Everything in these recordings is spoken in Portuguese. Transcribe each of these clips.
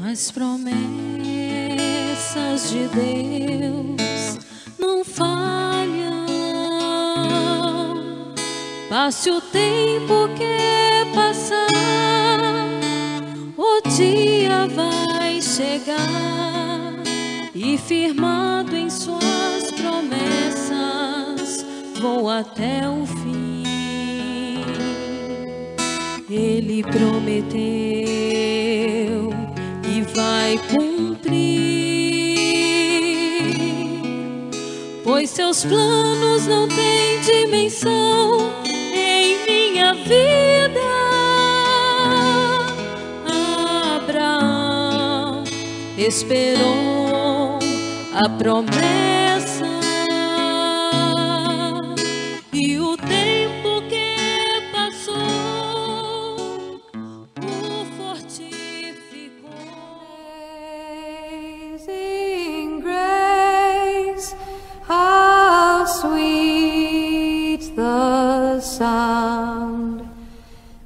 As promessas de Deus não falham. Passe o tempo que passar, o dia vai chegar, e firmado em suas promessas, vou até o fim. Ele prometeu e vai cumprir, pois seus planos não têm dimensão em minha vida. Abraão esperou a promessa, e o tempo que passou o fortificou. Amazing grace, how sweet the sound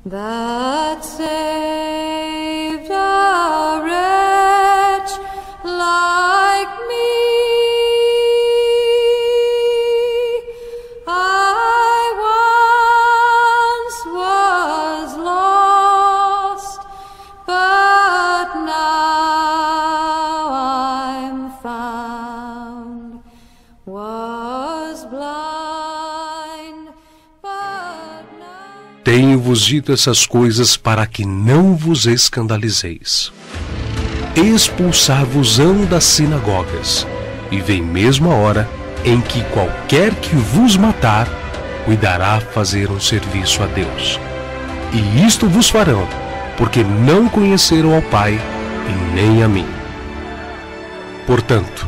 that saved a wretch like me. I once was lost, but now I'm found. Was blind, but now. Tenho-vos dito essas coisas para que não vos escandalizeis. Expulsar-vos-ão das sinagogas, e vem mesmo a hora em que qualquer que vos matar cuidará fazer um serviço a Deus. E isto vos farão, porque não conheceram ao Pai e nem a mim. Portanto,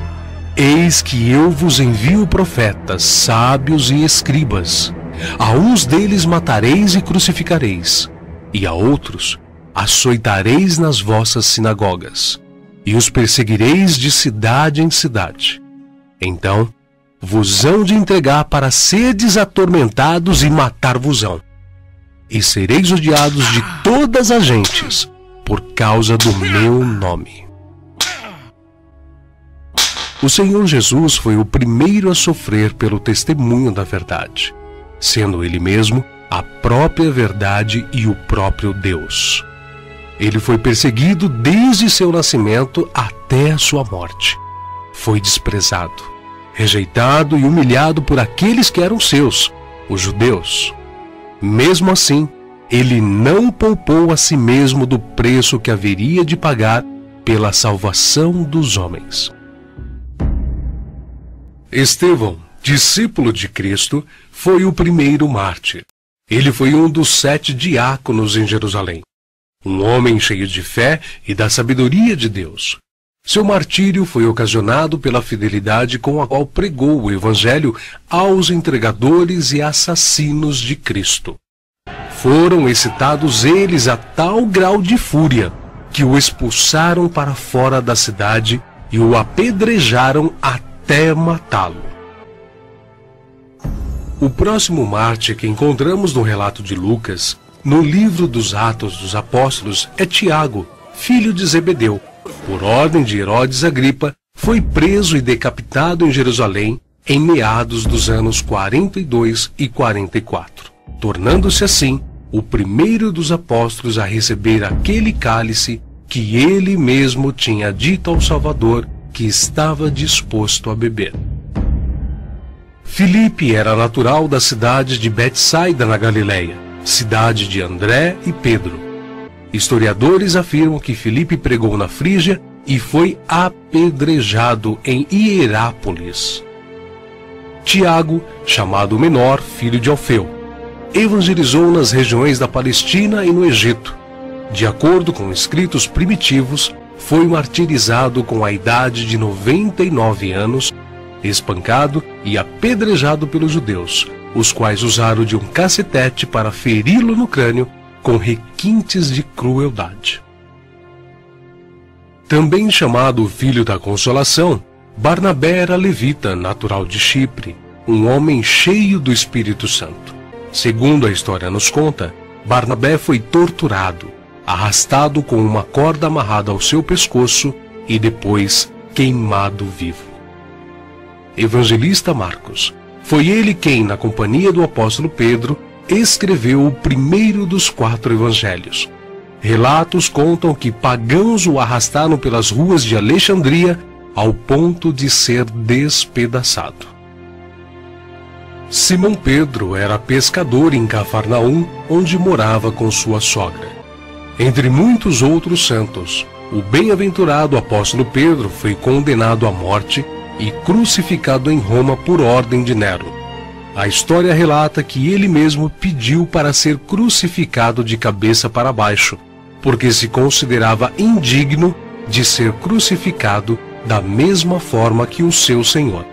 eis que eu vos envio profetas, sábios e escribas. A uns deles matareis e crucificareis, e a outros açoitareis nas vossas sinagogas, e os perseguireis de cidade em cidade. Então vos hão de entregar para serdes atormentados e matar-vos-ão. E sereis odiados de todas as gentes, por causa do meu nome. O Senhor Jesus foi o primeiro a sofrer pelo testemunho da verdade, sendo Ele mesmo a própria verdade e o próprio Deus. Ele foi perseguido desde seu nascimento até a sua morte. Foi desprezado, rejeitado e humilhado por aqueles que eram seus, os judeus. Mesmo assim, ele não poupou a si mesmo do preço que haveria de pagar pela salvação dos homens. Estevão, discípulo de Cristo, foi o primeiro mártir. Ele foi um dos 7 diáconos em Jerusalém. Um homem cheio de fé e da sabedoria de Deus. Seu martírio foi ocasionado pela fidelidade com a qual pregou o Evangelho aos entregadores e assassinos de Cristo. Foram excitados eles a tal grau de fúria que o expulsaram para fora da cidade e o apedrejaram até matá-lo. O próximo mártir que encontramos no relato de Lucas, no livro dos Atos dos Apóstolos, é Tiago, filho de Zebedeu. Por ordem de Herodes Agripa, foi preso e decapitado em Jerusalém em meados dos anos 42 e 44, tornando-se assim o primeiro dos apóstolos a receber aquele cálice que ele mesmo tinha dito ao Salvador que estava disposto a beber. Filipe era natural da cidade de Betsaida, na Galileia, cidade de André e Pedro. Historiadores afirmam que Filipe pregou na Frígia e foi apedrejado em Hierápolis. Tiago, chamado Menor, filho de Alfeu, evangelizou nas regiões da Palestina e no Egito. De acordo com escritos primitivos, foi martirizado com a idade de 99 anos, espancado e apedrejado pelos judeus, os quais usaram de um cacetete para feri-lo no crânio com requintes de crueldade. Também chamado Filho da Consolação, Barnabé era levita, natural de Chipre, um homem cheio do Espírito Santo. Segundo a história nos conta, Barnabé foi torturado, arrastado com uma corda amarrada ao seu pescoço e depois queimado vivo. Evangelista Marcos. Foi ele quem, na companhia do apóstolo Pedro, escreveu o primeiro dos 4 evangelhos. Relatos contam que pagãos o arrastaram pelas ruas de Alexandria ao ponto de ser despedaçado. Simão Pedro era pescador em Cafarnaum, onde morava com sua sogra. Entre muitos outros santos, o bem-aventurado apóstolo Pedro foi condenado à morte e crucificado em Roma por ordem de Nero. A história relata que ele mesmo pediu para ser crucificado de cabeça para baixo, porque se considerava indigno de ser crucificado da mesma forma que o seu Senhor.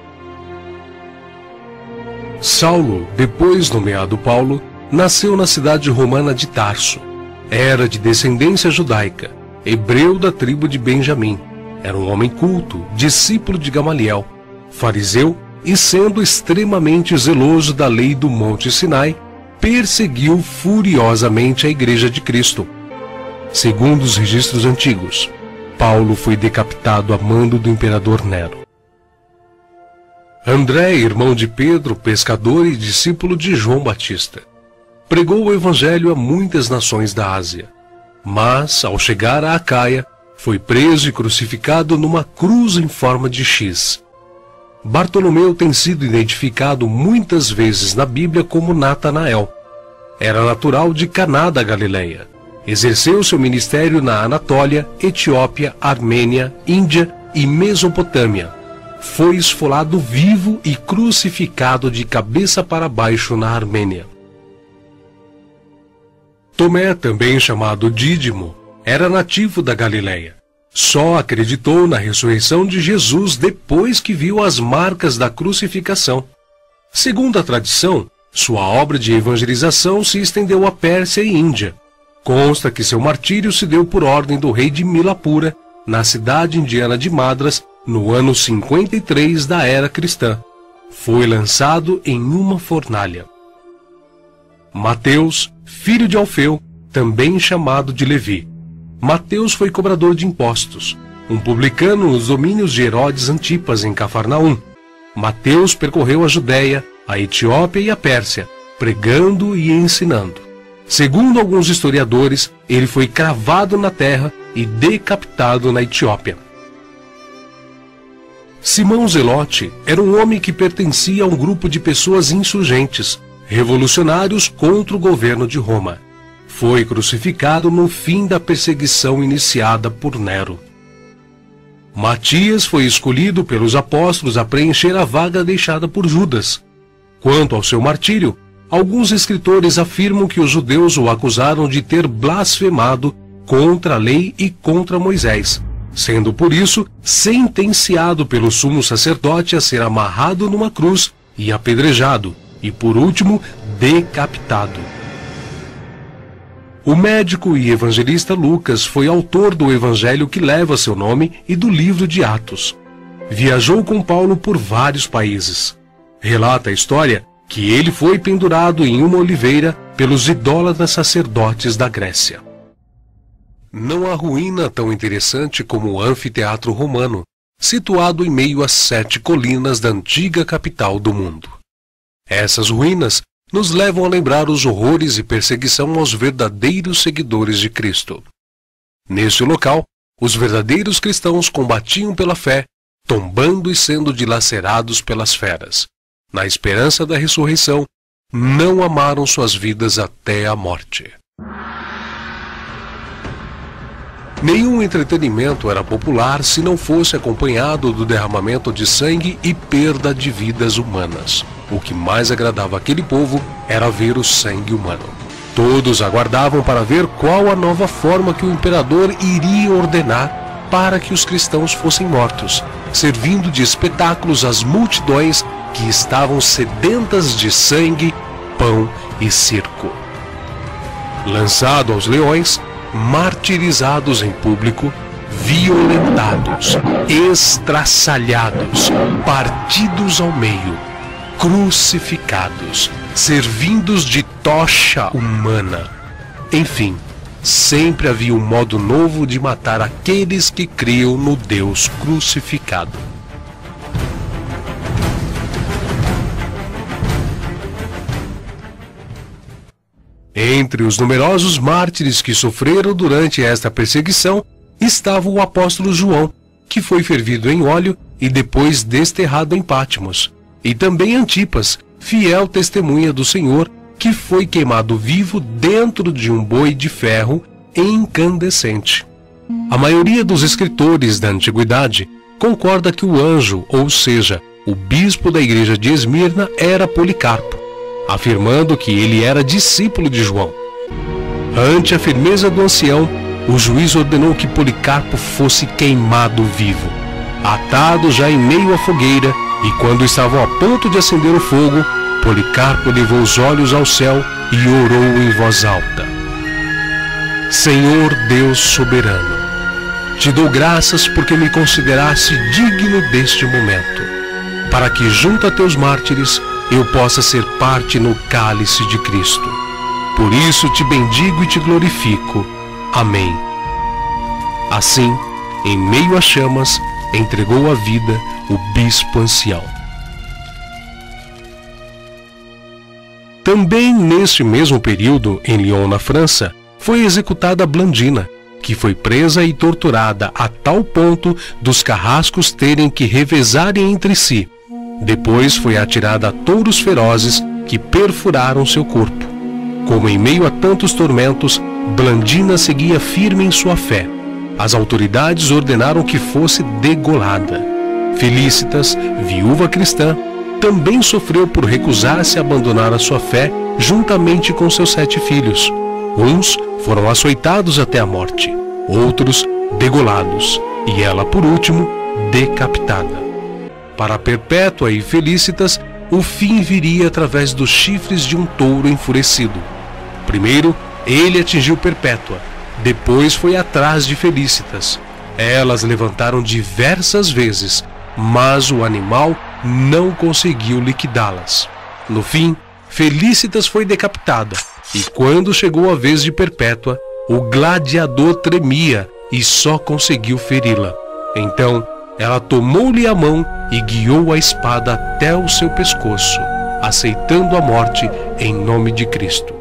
Saulo, depois nomeado Paulo, nasceu na cidade romana de Tarso. Era de descendência judaica, hebreu da tribo de Benjamim. Era um homem culto, discípulo de Gamaliel, fariseu e, sendo extremamente zeloso da lei do Monte Sinai, perseguiu furiosamente a Igreja de Cristo. Segundo os registros antigos, Paulo foi decapitado a mando do imperador Nero. André, irmão de Pedro, pescador e discípulo de João Batista, pregou o evangelho a muitas nações da Ásia, mas, ao chegar a Acaia, foi preso e crucificado numa cruz em forma de X. Bartolomeu tem sido identificado muitas vezes na Bíblia como Natanael. Era natural de Caná da Galileia. Exerceu seu ministério na Anatólia, Etiópia, Armênia, Índia e Mesopotâmia. Foi esfolado vivo e crucificado de cabeça para baixo na Armênia. Tomé, também chamado Dídimo, era nativo da Galileia. Só acreditou na ressurreição de Jesus depois que viu as marcas da crucificação. Segundo a tradição, sua obra de evangelização se estendeu à Pérsia e Índia. Consta que seu martírio se deu por ordem do rei de Milapura, na cidade indiana de Madras, no ano 53 da era cristã. Foi lançado em uma fornalha. Mateus, filho de Alfeu, também chamado de Levi. Mateus foi cobrador de impostos, um publicano nos domínios de Herodes Antipas, em Cafarnaum. Mateus percorreu a Judéia, a Etiópia e a Pérsia, pregando e ensinando. Segundo alguns historiadores, ele foi cravado na terra e decapitado na Etiópia. Simão Zelote era um homem que pertencia a um grupo de pessoas insurgentes, revolucionários contra o governo de Roma. Foi crucificado no fim da perseguição iniciada por Nero. Matias foi escolhido pelos apóstolos a preencher a vaga deixada por Judas. Quanto ao seu martírio, alguns escritores afirmam que os judeus o acusaram de ter blasfemado contra a lei e contra Moisés, sendo por isso sentenciado pelo sumo sacerdote a ser amarrado numa cruz e apedrejado, e por último, decapitado. O médico e evangelista Lucas foi autor do evangelho que leva seu nome e do livro de Atos. Viajou com Paulo por vários países. Relata a história que ele foi pendurado em uma oliveira pelos idólatras sacerdotes da Grécia. Não há ruína tão interessante como o anfiteatro romano, situado em meio às 7 colinas da antiga capital do mundo. Essas ruínas nos levam a lembrar os horrores e perseguição aos verdadeiros seguidores de Cristo. Neste local, os verdadeiros cristãos combatiam pela fé, tombando e sendo dilacerados pelas feras. Na esperança da ressurreição, não amaram suas vidas até a morte. Nenhum entretenimento era popular se não fosse acompanhado do derramamento de sangue e perda de vidas humanas. O que mais agradava aquele povo era ver o sangue humano. Todos aguardavam para ver qual a nova forma que o imperador iria ordenar para que os cristãos fossem mortos, servindo de espetáculos às multidões que estavam sedentas de sangue, pão e circo. Lançado aos leões, martirizados em público, violentados, estraçalhados, partidos ao meio, crucificados, servidos de tocha humana. Enfim, sempre havia um modo novo de matar aqueles que criam no Deus crucificado. Entre os numerosos mártires que sofreram durante esta perseguição estava o apóstolo João, que foi fervido em óleo e depois desterrado em Patmos, e também Antipas, fiel testemunha do Senhor, que foi queimado vivo dentro de um boi de ferro incandescente. A maioria dos escritores da antiguidade concorda que o anjo, ou seja, o bispo da igreja de Esmirna, era Policarpo, afirmando que ele era discípulo de João. Ante a firmeza do ancião, o juiz ordenou que Policarpo fosse queimado vivo, atado já em meio à fogueira, e quando estavam a ponto de acender o fogo, Policarpo levou os olhos ao céu e orou em voz alta: Senhor Deus soberano, te dou graças porque me consideraste digno deste momento, para que junto a teus mártires eu possa ser parte no cálice de Cristo. Por isso te bendigo e te glorifico. Amém. Assim, em meio às chamas, entregou a vida o bispo ancião. Também neste mesmo período, em Lyon, na França, foi executada Blandina, que foi presa e torturada a tal ponto dos carrascos terem que revezarem entre si. Depois foi atirada a touros ferozes que perfuraram seu corpo. Como em meio a tantos tormentos, Blandina seguia firme em sua fé. As autoridades ordenaram que fosse degolada. Felícitas, viúva cristã, também sofreu por recusar-se a abandonar a sua fé juntamente com seus 7 filhos. Uns foram açoitados até a morte, outros degolados, e ela, por último, decapitada. Para Perpétua e Felícitas, o fim viria através dos chifres de um touro enfurecido. Primeiro, ele atingiu Perpétua, depois foi atrás de Felícitas. Elas levantaram diversas vezes, mas o animal não conseguiu liquidá-las. No fim, Felícitas foi decapitada, e quando chegou a vez de Perpétua, o gladiador tremia e só conseguiu feri-la. Então, ela tomou-lhe a mão e guiou a espada até o seu pescoço, aceitando a morte em nome de Cristo.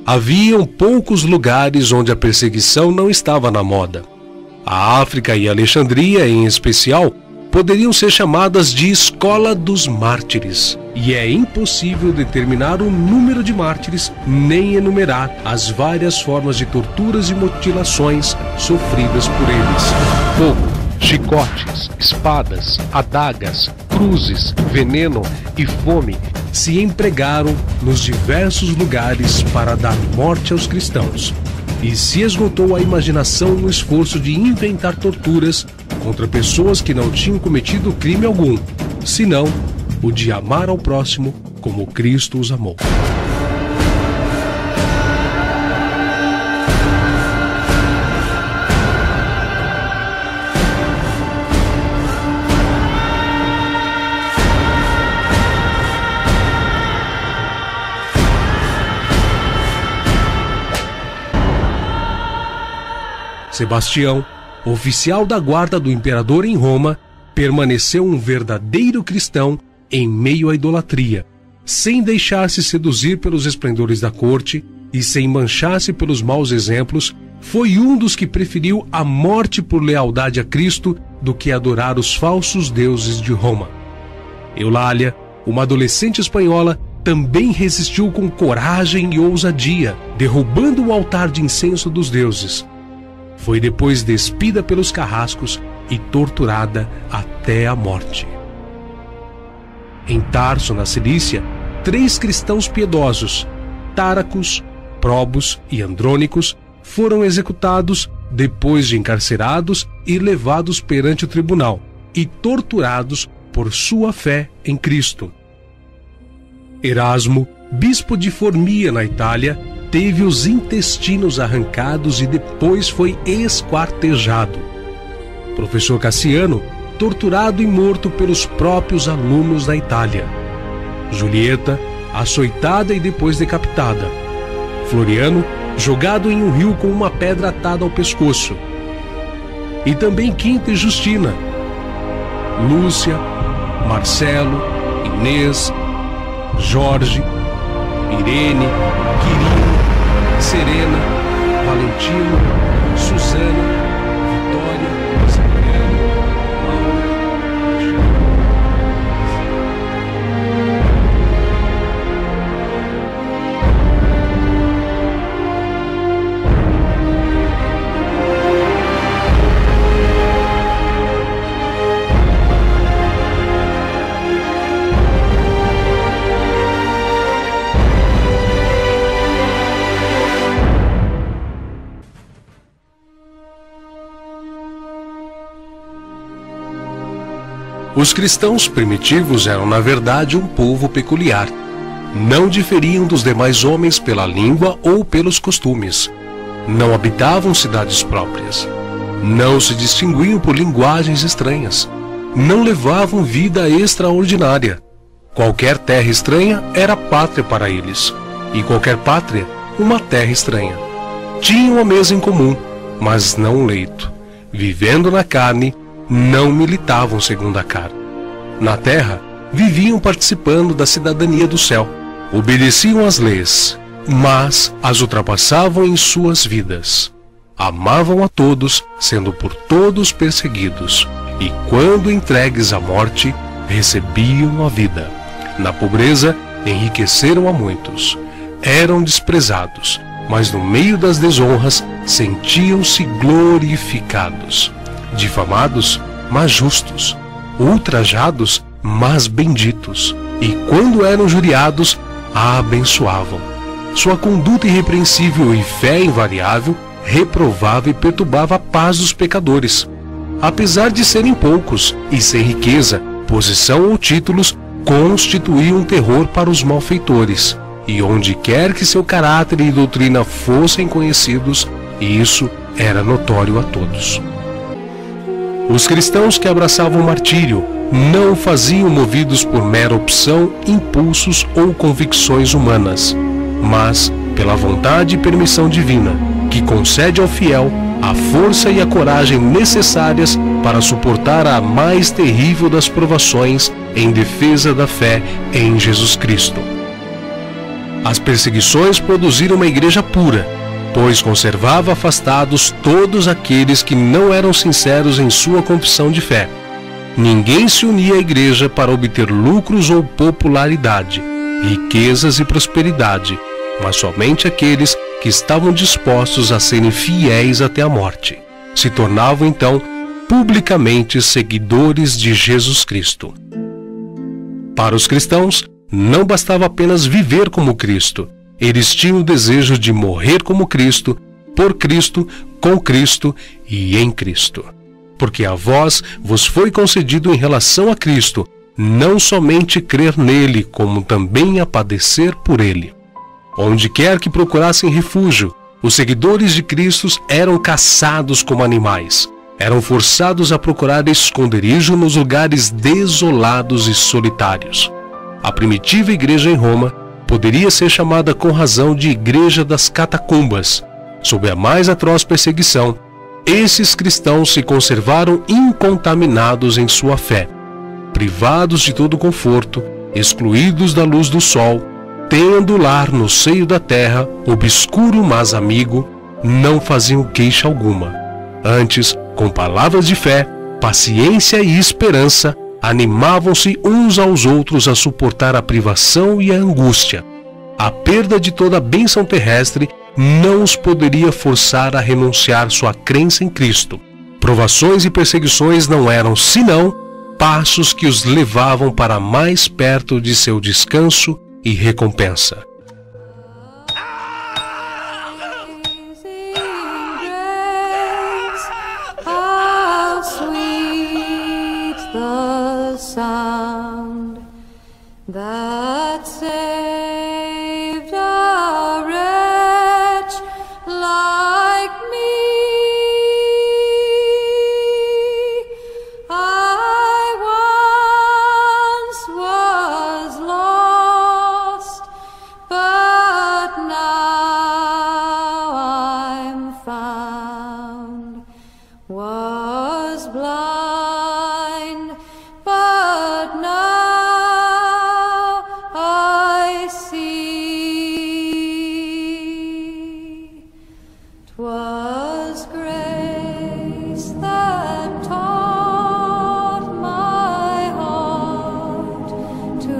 Haviam poucos lugares onde a perseguição não estava na moda. A África e Alexandria, em especial, poderiam ser chamadas de Escola dos Mártires, e é impossível determinar o número de mártires nem enumerar as várias formas de torturas e mutilações sofridas por eles. Fogo, chicotes, espadas, adagas, cruzes, veneno e fome se empregaram nos diversos lugares para dar morte aos cristãos, e se esgotou a imaginação no esforço de inventar torturas contra pessoas que não tinham cometido crime algum, senão o de amar ao próximo como Cristo os amou. Sebastião, oficial da guarda do imperador em Roma, permaneceu um verdadeiro cristão em meio à idolatria, sem deixar-se seduzir pelos esplendores da corte e sem manchar-se pelos maus exemplos. Foi um dos que preferiu a morte por lealdade a Cristo do que adorar os falsos deuses de Roma. Eulália, uma adolescente espanhola, também resistiu com coragem e ousadia, derrubando o altar de incenso dos deuses. Foi depois despida pelos carrascos e torturada até a morte. Em Tarso, na Cilícia, 3 cristãos piedosos, Táracos, Probos e Andrônicos, foram executados depois de encarcerados e levados perante o tribunal e torturados por sua fé em Cristo. Erasmo, bispo de Formia, na Itália, teve os intestinos arrancados e depois foi esquartejado. Professor Cassiano, torturado e morto pelos próprios alunos da Itália. Julieta, açoitada e depois decapitada. Floriano, jogado em um rio com uma pedra atada ao pescoço. E também Quinta e Justina, Lúcia, Marcelo, Inês, Jorge, Irene, Quirino, Serena, Valentino, Suzana, Vitória, Samuel, Laura, Os cristãos primitivos eram, na verdade, um povo peculiar. Não diferiam dos demais homens pela língua ou pelos costumes. Não habitavam cidades próprias. Não se distinguiam por linguagens estranhas. Não levavam vida extraordinária. Qualquer terra estranha era pátria para eles, e qualquer pátria, uma terra estranha. Tinham a mesa em comum, mas não um leito. Vivendo na carne, não militavam segundo a carne. Na terra, viviam participando da cidadania do céu. Obedeciam às leis, mas as ultrapassavam em suas vidas. Amavam a todos, sendo por todos perseguidos, e quando entregues à morte, recebiam a vida. Na pobreza, enriqueceram a muitos. Eram desprezados, mas no meio das desonras, sentiam-se glorificados. Difamados, mas justos. Ultrajados, mas benditos. E quando eram injuriados, a abençoavam. Sua conduta irrepreensível e fé invariável reprovava e perturbava a paz dos pecadores. Apesar de serem poucos e sem riqueza, posição ou títulos, constituíam um terror para os malfeitores. E onde quer que seu caráter e doutrina fossem conhecidos, isso era notório a todos. Os cristãos que abraçavam o martírio não o faziam movidos por mera opção, impulsos ou convicções humanas, mas pela vontade e permissão divina, que concede ao fiel a força e a coragem necessárias para suportar a mais terrível das provações em defesa da fé em Jesus Cristo. As perseguições produziram uma igreja pura, pois conservava afastados todos aqueles que não eram sinceros em sua confissão de fé. Ninguém se unia à igreja para obter lucros ou popularidade, riquezas e prosperidade, mas somente aqueles que estavam dispostos a serem fiéis até a morte. Se tornavam então publicamente seguidores de Jesus Cristo. Para os cristãos, não bastava apenas viver como Cristo. Eles tinham o desejo de morrer como Cristo, por Cristo, com Cristo e em Cristo. Porque a vós vos foi concedido em relação a Cristo, não somente crer nele, como também a padecer por ele. Onde quer que procurassem refúgio, os seguidores de Cristo eram caçados como animais. Eram forçados a procurar esconderijo nos lugares desolados e solitários. A primitiva igreja em Roma poderia ser chamada com razão de Igreja das Catacumbas. Sob a mais atroz perseguição, esses cristãos se conservaram incontaminados em sua fé, privados de todo conforto, excluídos da luz do sol, tendo lar no seio da terra, obscuro mas amigo, não faziam queixa alguma. Antes, com palavras de fé, paciência e esperança, animavam-se uns aos outros a suportar a privação e a angústia. A perda de toda a bênção terrestre não os poderia forçar a renunciar sua crença em Cristo. Provações e perseguições não eram, senão, passos que os levavam para mais perto de seu descanso e recompensa. Sound that saved a wretch like me. I once was lost, was blind, but now I see. 'Twas grace that taught my heart to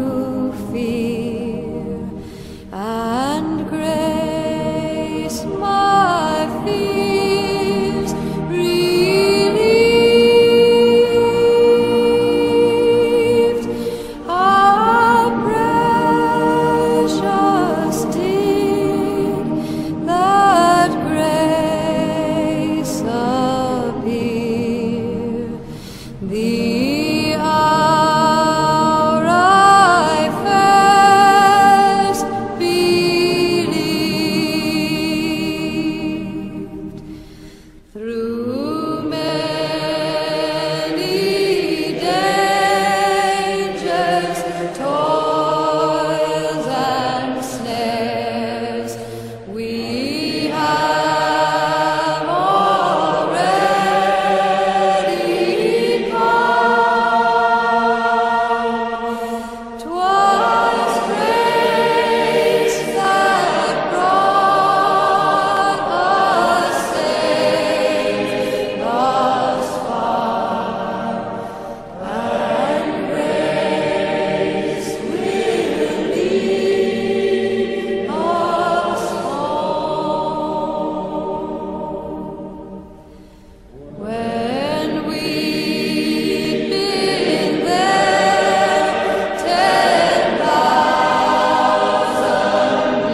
fear, and grace my fears relieved. How precious did that grace appear, the hour I first believed. Through many dangers, toils, and snares, we have already come. 'Twas grace that brought us safe thus far, and grace will lead us home. When we've been there 10,000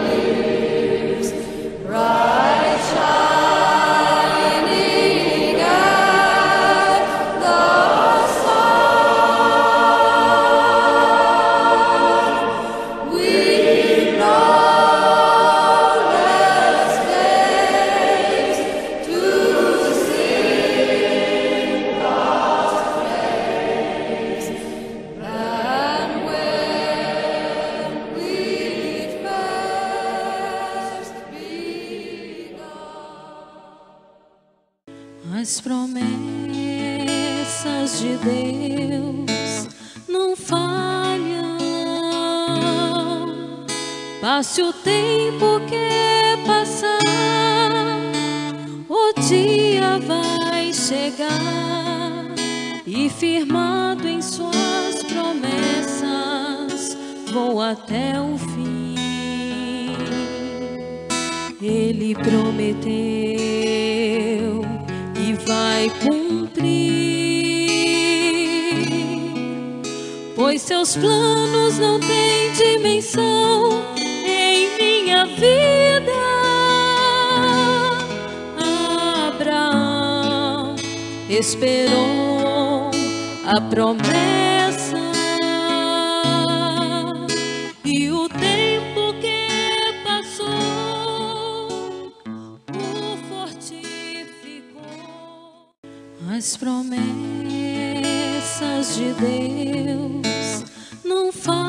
years, bright shining as the sun, we've known less days to sing God's praise than when we first begun. As promessas de Deus não falham. Passe o tempo que passar, o dia vai chegar, e firmado em suas promessas, vou até o fim. Ele prometeu e vai cumprir, pois seus planos não têm dimensão em minha vida. Abraão esperou a promessa, e o tempo que passou o fortificou. As promessas de Deus não falham.